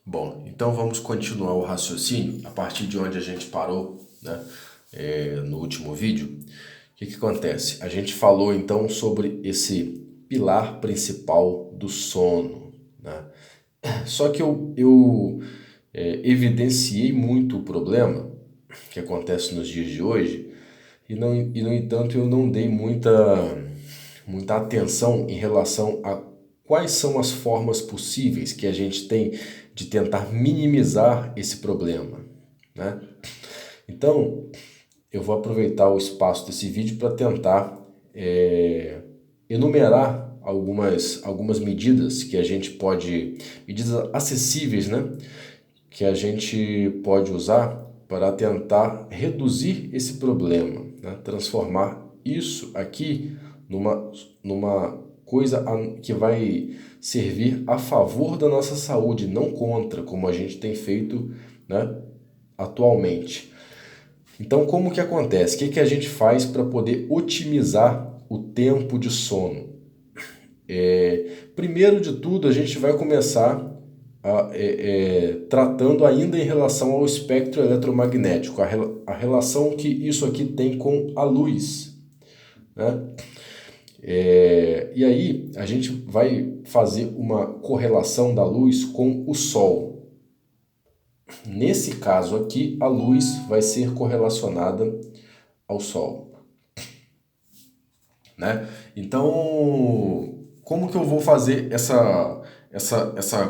Bom, então vamos continuar o raciocínio a partir de onde a gente parou, né, no último vídeo. O que acontece? A gente falou então sobre esse pilar principal do sono, né? Só que eu evidenciei muito o problema que acontece nos dias de hoje e no entanto eu não dei muita atenção em relação a quais são as formas possíveis que a gente tem de tentar minimizar esse problema, né? Então, eu vou aproveitar o espaço desse vídeo para tentar enumerar algumas medidas que a gente pode, medidas acessíveis, né? Que a gente pode usar para tentar reduzir esse problema, né? Transformar isso aqui numa coisa que vai servir a favor da nossa saúde, não contra, como a gente tem feito, né, atualmente. Então, como que acontece? O que a gente faz para poder otimizar o tempo de sono? Primeiro de tudo, a gente vai começar tratando ainda em relação ao espectro eletromagnético, a relação que isso aqui tem com a luz, né? E aí a gente vai fazer uma correlação da luz com o Sol. Nesse caso aqui, a luz vai ser correlacionada ao Sol, né? Então, como que eu vou fazer essa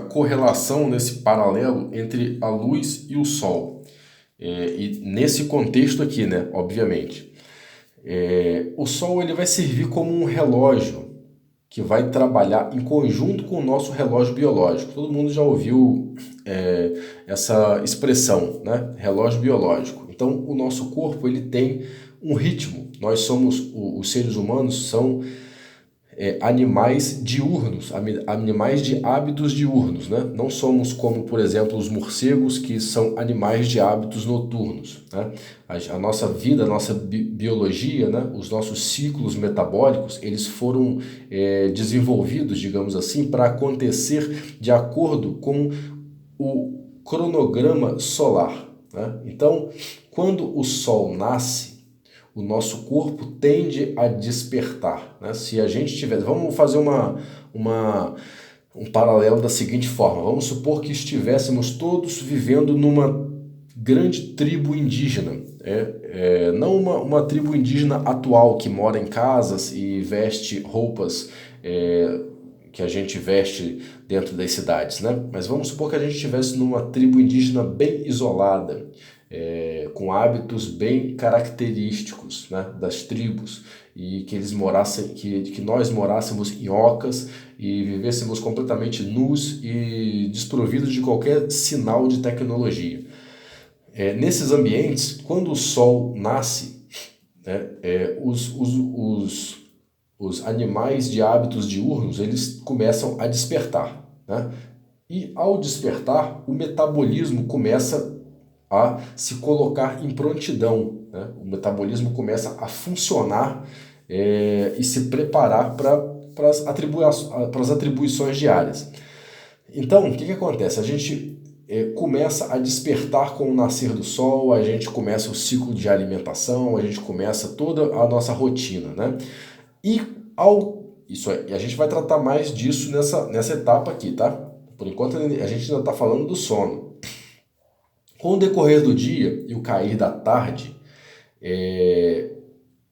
correlação nesse paralelo entre a luz e o Sol? E nesse contexto aqui, né? Obviamente. O Sol ele vai servir como um relógio que vai trabalhar em conjunto com o nosso relógio biológico. Todo mundo já ouviu essa expressão, né? Relógio biológico. Então, o nosso corpo ele tem um ritmo. Nós somos, os seres humanos são animais diurnos, animais de hábitos diurnos, né? Não somos como, por exemplo, os morcegos, que são animais de hábitos noturnos, né? A nossa vida, a nossa biologia, né? Os nossos ciclos metabólicos, eles foram desenvolvidos, digamos assim, para acontecer de acordo com o cronograma solar, né? Então, quando o Sol nasce, o nosso corpo tende a despertar, né? Se a gente tiver, vamos fazer um paralelo da seguinte forma: vamos supor que estivéssemos todos vivendo numa grande tribo indígena, não uma tribo indígena atual que mora em casas e veste roupas que a gente veste dentro das cidades, né? Mas vamos supor que a gente estivesse numa tribo indígena bem isolada, com hábitos bem característicos, né, das tribos, e que eles morassem, que nós morássemos em ocas e vivêssemos completamente nus e desprovidos de qualquer sinal de tecnologia. Nesses ambientes, quando o sol nasce, né, os animais de hábitos diurnos eles começam a despertar, né? E ao despertar, o metabolismo começa a se colocar em prontidão, né? O metabolismo começa a funcionar e se preparar para as atribuições diárias. Então, o que acontece? A gente começa a despertar com o nascer do sol, a gente começa o ciclo de alimentação, a gente começa toda a nossa rotina, né? E a gente vai tratar mais disso nessa etapa aqui, tá? Por enquanto a gente ainda está falando do sono. Com o decorrer do dia e o cair da tarde,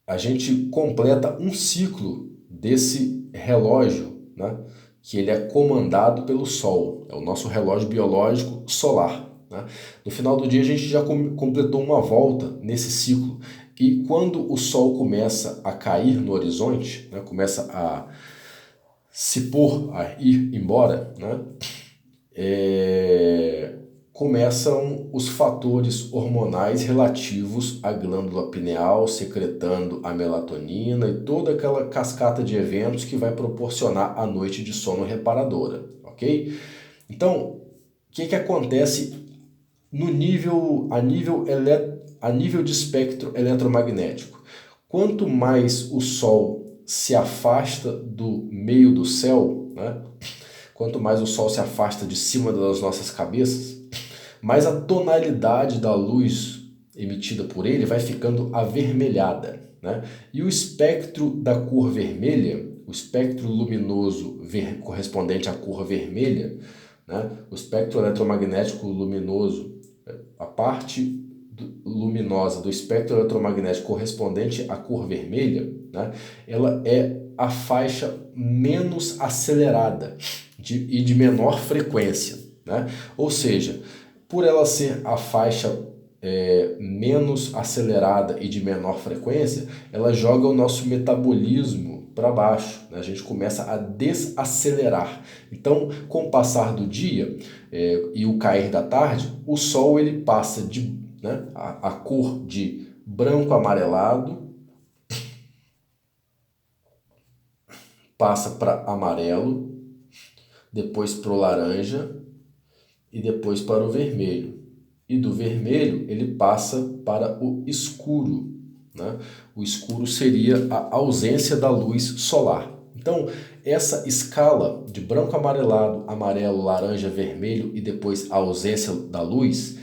a gente completa um ciclo desse relógio, né? Que ele é comandado pelo Sol, é o nosso relógio biológico solar, né? No final do dia a gente já completou uma volta nesse ciclo, e quando o Sol começa a cair no horizonte, né? Começa a se pôr, a ir embora, né? Começam os fatores hormonais relativos à glândula pineal, secretando a melatonina e toda aquela cascata de eventos que vai proporcionar a noite de sono reparadora, ok? Então, o que acontece a nível de espectro eletromagnético? Quanto mais o Sol se afasta do meio do céu, né? quanto mais o Sol se afasta de cima das nossas cabeças, mais a tonalidade da luz emitida por ele vai ficando avermelhada, né? E o espectro da cor vermelha, o espectro luminoso correspondente à cor vermelha, né? O espectro eletromagnético luminoso, a parte luminosa do espectro eletromagnético correspondente à cor vermelha, né? Ela é a faixa menos acelerada e de menor frequência, né? Ou seja, por ela ser a faixa menos acelerada e de menor frequência, ela joga o nosso metabolismo para baixo, né? A gente começa a desacelerar. Então, com o passar do dia e o cair da tarde, o Sol ele passa de, né, a cor de branco amarelado, passa para amarelo, depois para o laranja e depois para o vermelho. E do vermelho ele passa para o escuro, né? O escuro seria a ausência da luz solar. Então, essa escala de branco, amarelado, amarelo, laranja, vermelho e depois a ausência da luz,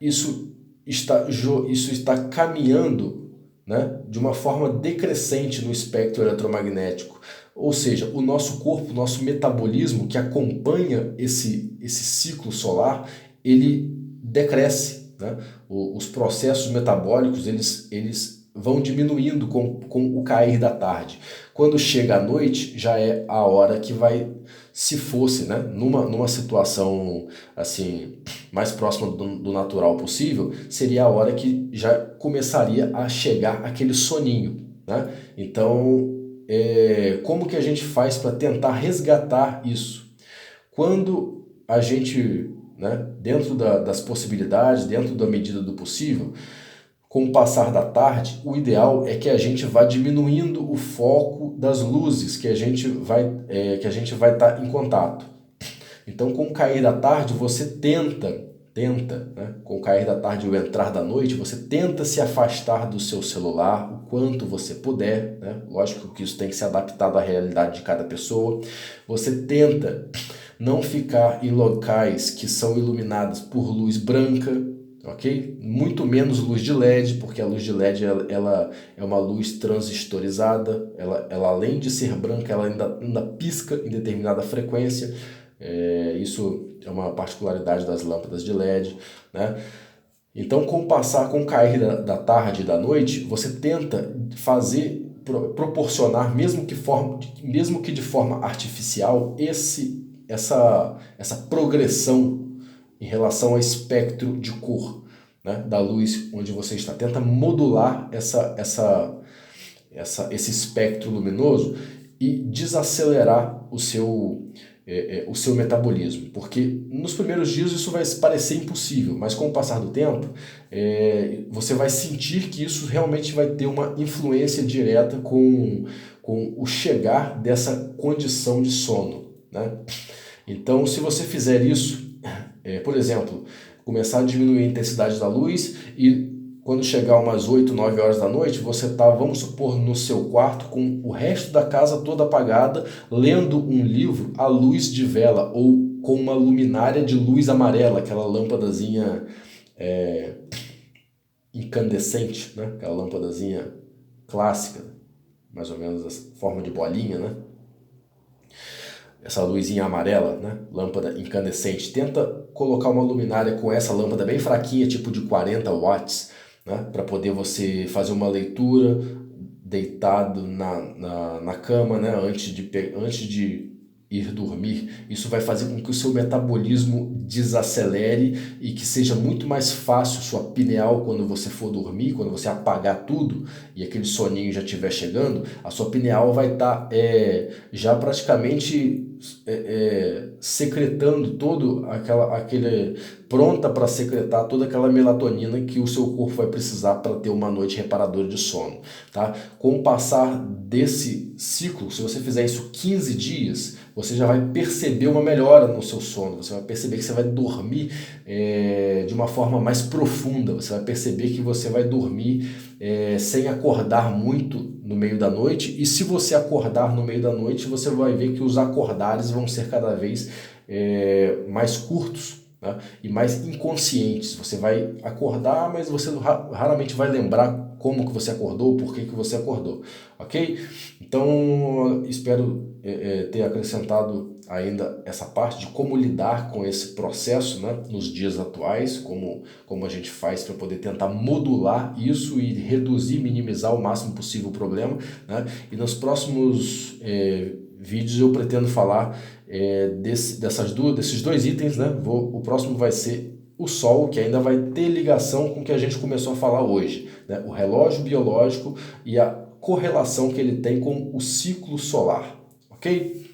isso está caminhando, né, de uma forma decrescente no espectro eletromagnético. Ou seja, o nosso corpo, o nosso metabolismo que acompanha esse ciclo solar, ele decresce, né? Os processos metabólicos eles vão diminuindo com o cair da tarde. Quando chega a noite, já é a hora que vai, se fosse, né, numa situação assim mais próxima do natural possível, seria a hora que já começaria a chegar aquele soninho, né? Então, como que a gente faz para tentar resgatar isso? Quando a gente, né, dentro das possibilidades, dentro da medida do possível, com o passar da tarde, o ideal é que a gente vá diminuindo o foco das luzes que a gente vai estar em contato. Então, com o cair da tarde, você tenta, né, com o cair da tarde e o entrar da noite, você tenta se afastar do seu celular o quanto você puder, né? Lógico que isso tem que ser adaptado à realidade de cada pessoa. Você tenta não ficar em locais que são iluminados por luz branca, ok? Muito menos luz de LED, porque a luz de LED ela é uma luz transistorizada, ela além de ser branca, ela ainda pisca em determinada frequência. Isso é uma particularidade das lâmpadas de LED, né? Então, com o cair da tarde e da noite, você tenta proporcionar, mesmo que de forma artificial, essa progressão em relação ao espectro de cor, né, da luz onde você está. Tenta modular esse espectro luminoso e desacelerar o seu metabolismo, porque nos primeiros dias isso vai parecer impossível, mas com o passar do tempo você vai sentir que isso realmente vai ter uma influência direta com o chegar dessa condição de sono, né? Então, se você fizer isso, por exemplo, começar a diminuir a intensidade da luz e quando chegar umas 8, 9 horas da noite, você está, vamos supor, no seu quarto com o resto da casa toda apagada, lendo um livro à luz de vela ou com uma luminária de luz amarela, aquela lâmpadazinha incandescente, né? Aquela lâmpadazinha clássica, mais ou menos essa forma de bolinha, né? Essa luzinha amarela, né? Lâmpada incandescente. Tenta colocar uma luminária com essa lâmpada bem fraquinha, tipo de 40 watts, né? Para poder você fazer uma leitura deitado na cama, né? Antes de ir dormir. Isso vai fazer com que o seu metabolismo desacelere e que seja muito mais fácil sua pineal quando você for dormir, quando você apagar tudo e aquele soninho já estiver chegando, a sua pineal vai estar já praticamente secretando pronta para secretar toda aquela melatonina que o seu corpo vai precisar para ter uma noite reparadora de sono, tá? Com o passar desse ciclo, se você fizer isso 15 dias, você já vai perceber uma melhora no seu sono, você vai perceber que você vai dormir de uma forma mais profunda, você vai perceber que você vai dormir sem acordar muito no meio da noite, e se você acordar no meio da noite, você vai ver que os acordares vão ser cada vez mais curtos, né? E mais inconscientes. Você vai acordar, mas você raramente vai lembrar como que você acordou, por que você acordou, ok? Então, espero ter acrescentado ainda essa parte de como lidar com esse processo, né, nos dias atuais, como a gente faz para poder tentar modular isso e reduzir, minimizar o máximo possível o problema, né? E nos próximos vídeos eu pretendo falar desses dois itens, né? O próximo vai ser o Sol, que ainda vai ter ligação com o que a gente começou a falar hoje, né? O relógio biológico e a correlação que ele tem com o ciclo solar, ok?